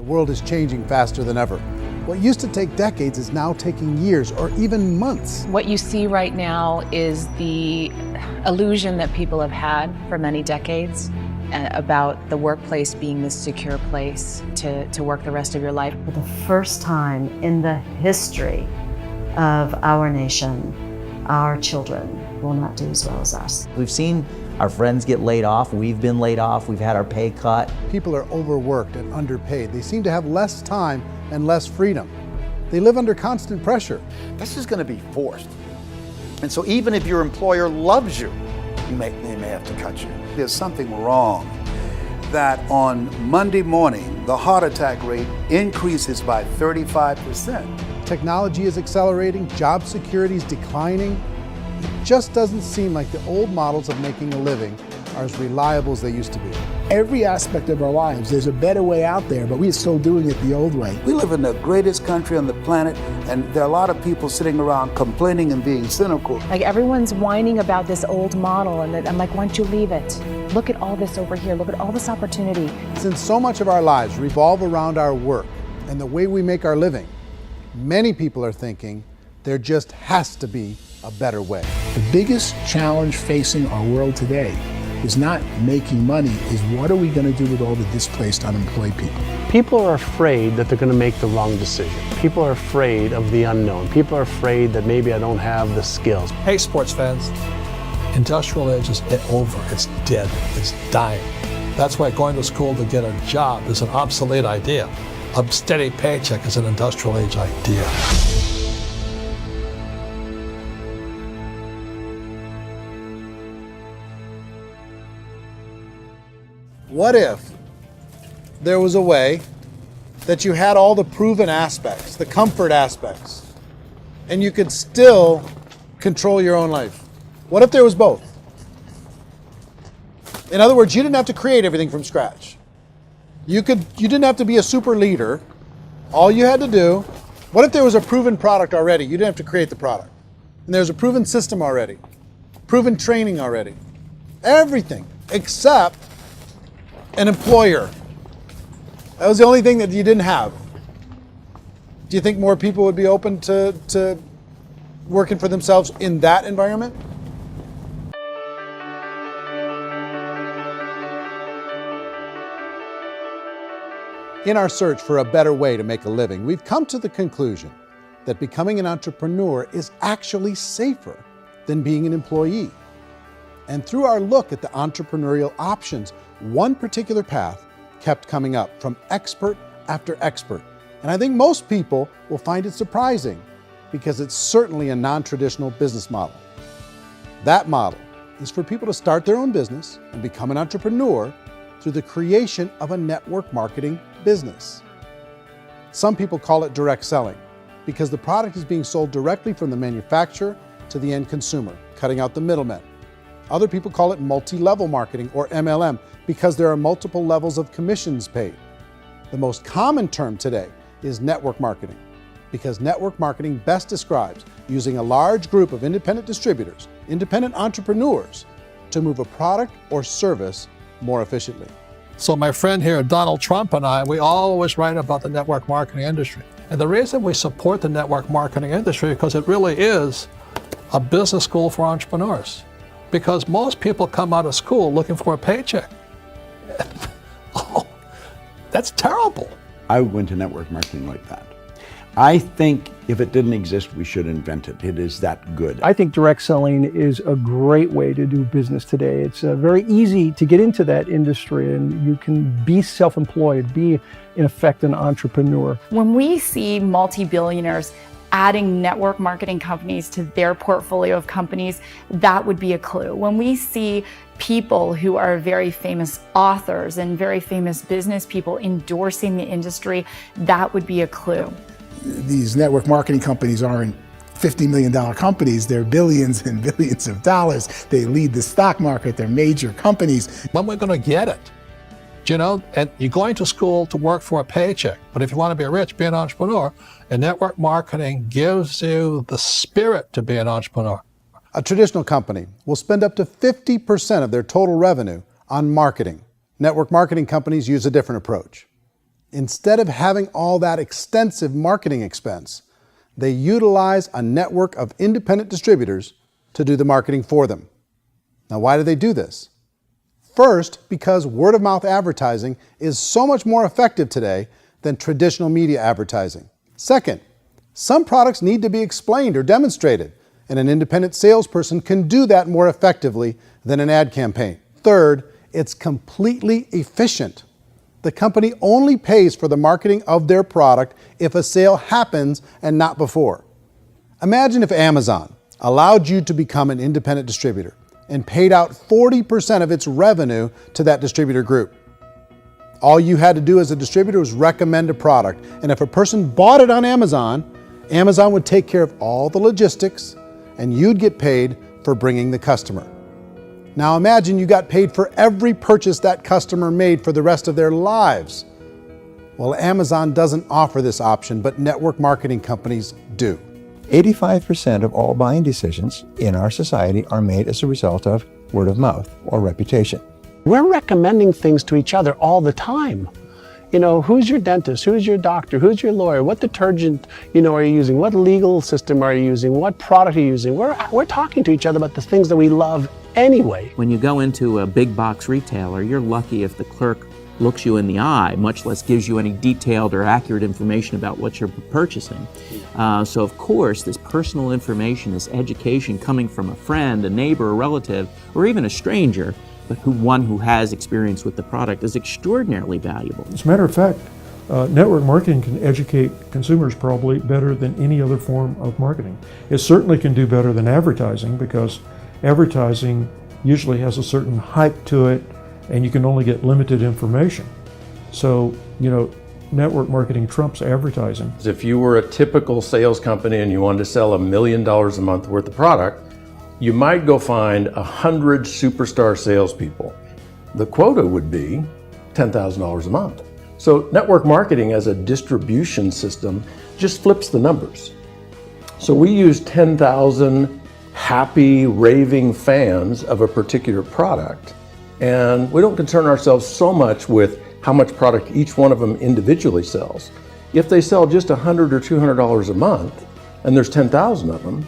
world is changing faster than ever. What used to take decades is now taking years or even months. What you see right now is the illusion that people have had for many decades about the workplace being this secure place to work the rest of your life. For the first time in the history of our nation, our children will not do as well as us. We've seen our friends get laid off, we've been laid off, we've had our pay cut. People are overworked and underpaid. They seem to have less time and less freedom. They live under constant pressure. This is going to be forced. And so even if your employer loves you, they may have to cut you. There's something wrong that on Monday morning, the heart attack rate increases by 35%. Technology is accelerating, job security is declining. It just doesn't seem like the old models of making a living are as reliable as they used to be. Every aspect of our lives, there's a better way out there, but we're still doing it the old way. We live in the greatest country on the planet, and there are a lot of people sitting around complaining and being cynical. Like everyone's whining about this old model, and I'm like, why don't you leave it? Look at all this over here. Look at all this opportunity. Since so much of our lives revolve around our work and the way we make our living, many people are thinking there just has to be a better way. The biggest challenge facing our world today is not making money, is what are we going to do with all the displaced, unemployed people? People are afraid that they're going to make the wrong decision. People are afraid of the unknown. People are afraid that maybe I don't have the skills. Hey, sports fans, industrial age is over. It's dead. It's dying. That's why going to school to get a job is an obsolete idea. A steady paycheck is an industrial age idea. What if there was a way that you had all the proven aspects, the comfort aspects, and you could still control your own life? What if there was both? In other words, you didn't have to create everything from scratch. You didn't have to be a super leader. All you had to do, what if there was a proven product already? You didn't have to create the product. And there's a proven system already, proven training already. Everything except an employer. That was the only thing that you didn't have. Do you think more people would be open to working for themselves in that environment? In our search for a better way to make a living, we've come to the conclusion that becoming an entrepreneur is actually safer than being an employee. And through our look at the entrepreneurial options, one particular path kept coming up from expert after expert. And I think most people will find it surprising because it's certainly a non-traditional business model. That model is for people to start their own business and become an entrepreneur through the creation of a network marketing business. Some people call it direct selling because the product is being sold directly from the manufacturer to the end consumer, cutting out the middlemen. Other people call it multi-level marketing, or MLM, because there are multiple levels of commissions paid. The most common term today is network marketing, because network marketing best describes using a large group of independent distributors, independent entrepreneurs, to move a product or service more efficiently. So my friend here, Donald Trump, and I, we always write about the network marketing industry. And the reason we support the network marketing industry is because it really is a business school for entrepreneurs. Because most people come out of school looking for a paycheck. Oh, that's terrible. I went to network marketing like that. I think if it didn't exist, we should invent it. It is that good. I think direct selling is a great way to do business today. It's very easy to get into that industry, and you can be self-employed, be in effect an entrepreneur. When we see multi-billionaires adding network marketing companies to their portfolio of companies, that would be a clue. When we see people who are very famous authors and very famous business people endorsing the industry, that would be a clue. These network marketing companies aren't $50 million companies, they're billions and billions of dollars. They lead the stock market, they're major companies. When we're going to get it? You know, and you're going to school to work for a paycheck, but if you want to be rich, be an entrepreneur, and network marketing gives you the spirit to be an entrepreneur. A traditional company will spend up to 50% of their total revenue on marketing. Network marketing companies use a different approach. Instead of having all that extensive marketing expense, they utilize a network of independent distributors to do the marketing for them. Now, why do they do this? First, because word-of-mouth advertising is so much more effective today than traditional media advertising. Second, some products need to be explained or demonstrated, and an independent salesperson can do that more effectively than an ad campaign. Third, it's completely efficient. The company only pays for the marketing of their product if a sale happens and not before. Imagine if Amazon allowed you to become an independent distributor and paid out 40% of its revenue to that distributor group. All you had to do as a distributor was recommend a product, and if a person bought it on Amazon, Amazon would take care of all the logistics, and you'd get paid for bringing the customer. Now imagine you got paid for every purchase that customer made for the rest of their lives. Well, Amazon doesn't offer this option, but network marketing companies do. 85% of all buying decisions in our society are made as a result of word of mouth or reputation. We're recommending things to each other all the time. You know, who's your dentist? Who's your doctor? Who's your lawyer? What detergent, are you using? What legal system are you using? What product are you using? We're talking to each other about the things that we love anyway. When you go into a big box retailer, you're lucky if the clerk looks you in the eye, much less gives you any detailed or accurate information about what you're purchasing. So of course, this personal information, this education coming from a friend, a neighbor, a relative, or even a stranger, but one who has experience with the product is extraordinarily valuable. As a matter of fact, network marketing can educate consumers probably better than any other form of marketing. It certainly can do better than advertising, because advertising usually has a certain hype to it and you can only get limited information. So, network marketing trumps advertising. If you were a typical sales company and you wanted to sell $1 million a month worth of product, you might go find 100 superstar salespeople. The quota would be $10,000 a month. So network marketing as a distribution system just flips the numbers. So we use 10,000 happy, raving fans of a particular product, and we don't concern ourselves so much with how much product each one of them individually sells. If they sell just $100 or $200 a month, and there's 10,000 of them,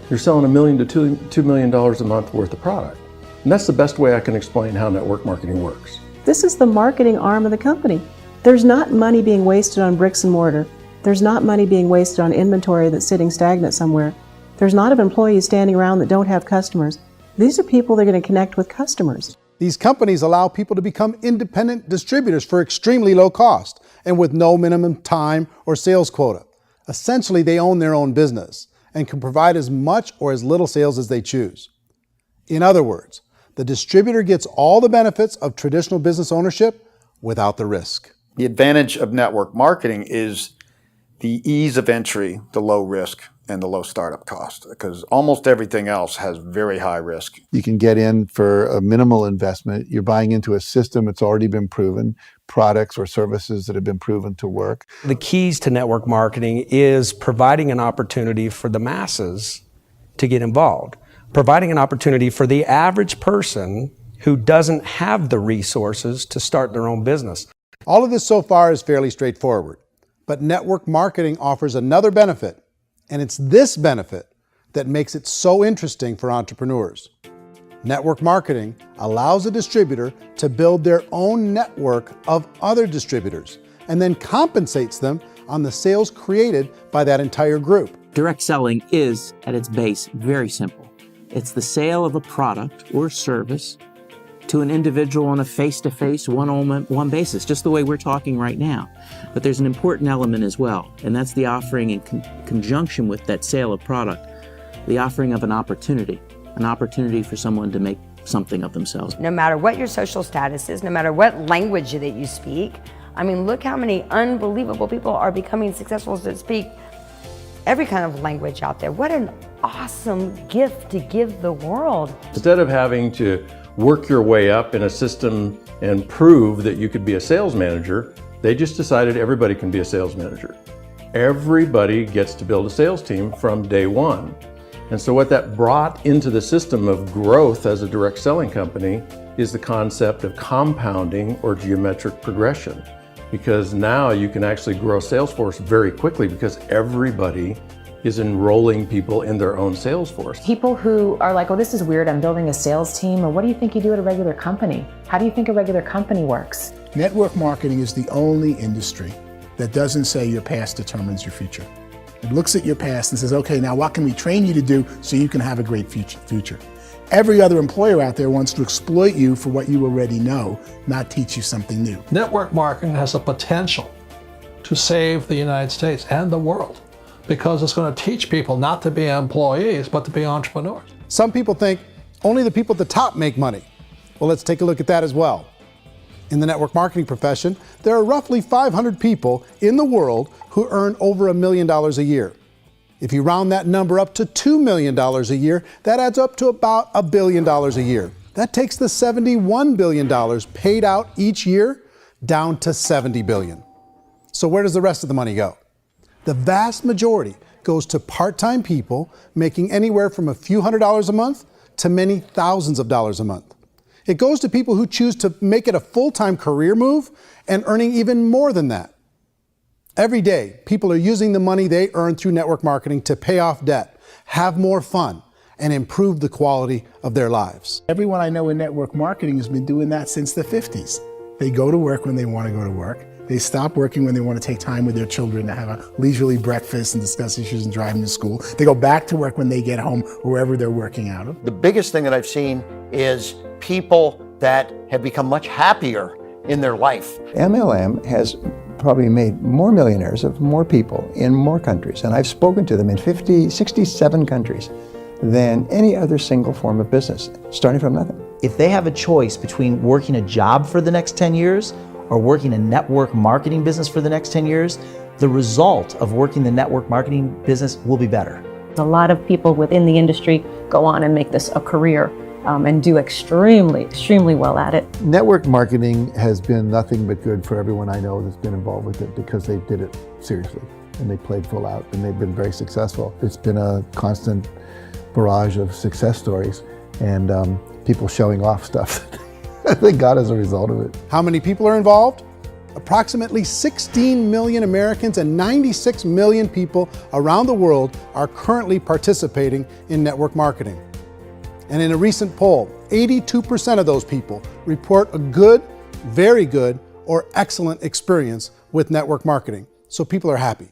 you're selling $1 million to $2 million a month worth of product. And that's the best way I can explain how network marketing works. This is the marketing arm of the company. There's not money being wasted on bricks and mortar. There's not money being wasted on inventory that's sitting stagnant somewhere. There's not of employees standing around that don't have customers. These are people that are going to connect with customers. These companies allow people to become independent distributors for extremely low cost and with no minimum time or sales quota. Essentially, they own their own business and can provide as much or as little sales as they choose. In other words, the distributor gets all the benefits of traditional business ownership without the risk. The advantage of network marketing is the ease of entry, the low risk, and the low startup cost, because almost everything else has very high risk. You can get in for a minimal investment. You're buying into a system that's already been proven, products or services that have been proven to work. The keys to network marketing is providing an opportunity for the masses to get involved, providing an opportunity for the average person who doesn't have the resources to start their own business. All of this so far is fairly straightforward, but network marketing offers another benefit, and it's this benefit that makes it so interesting for entrepreneurs. Network marketing allows a distributor to build their own network of other distributors and then compensates them on the sales created by that entire group. Direct selling is, at its base, very simple. It's the sale of a product or service to an individual on a face-to-face, one-on-one basis, just the way we're talking right now. But there's an important element as well, and that's the offering in conjunction with that sale of product, the offering of an opportunity for someone to make something of themselves. No matter what your social status is, no matter what language that you speak, I mean, look how many unbelievable people are becoming successful that speak every kind of language out there. What an awesome gift to give the world. Instead of having to work your way up in a system and prove that you could be a sales manager, they just decided everybody can be a sales manager. Everybody gets to build a sales team from day one. And so what that brought into the system of growth as a direct selling company is the concept of compounding or geometric progression. because now you can actually grow a sales force very quickly because everybody is enrolling people in their own sales force. People who are like, oh, this is weird, I'm building a sales team, or what do you think you do at a regular company? How do you think a regular company works? Network marketing is the only industry that doesn't say your past determines your future. It looks at your past and says, okay, now what can we train you to do so you can have a great future? Every other employer out there wants to exploit you for what you already know, not teach you something new. Network marketing has the potential to save the United States and the world because it's going to teach people not to be employees, but to be entrepreneurs. Some people think only the people at the top make money. Well, let's take a look at that as well. In the network marketing profession, there are roughly 500 people in the world who earn over $1 million a year. If you round that number up to $2 million a year, that adds up to about $1 billion a year. That takes the $71 billion paid out each year down to $70 billion. So where does the rest of the money go? The vast majority goes to part-time people making anywhere from a few $100s a month to many thousands of dollars a month. It goes to people who choose to make it a full-time career move and earning even more than that. Every day, people are using the money they earn through network marketing to pay off debt, have more fun, and improve the quality of their lives. Everyone I know in network marketing has been doing that since the 50s. They go to work when they want to go to work. They stop working when they want to take time with their children to have a leisurely breakfast and discuss issues and driving to school. They go back to work when they get home, wherever they're working out of. The biggest thing that I've seen is people that have become much happier in their life. MLM has probably made more millionaires of more people in more countries, and I've spoken to them in 67 countries, than any other single form of business, starting from nothing. If they have a choice between working a job for the next 10 years or working a network marketing business for the next 10 years, the result of working the network marketing business will be better. A lot of people within the industry go on and make this a career and do extremely well at it. Network marketing has been nothing but good for everyone I know that's been involved with it because they did it seriously and they played full out and they've been very successful. It's been a constant barrage of success stories and people showing off stuff that they got as a result of it. How many people are involved? Approximately 16 million Americans and 96 million people around the world are currently participating in network marketing. And in a recent poll, 82% of those people report a good, very good, or excellent experience with network marketing. So people are happy.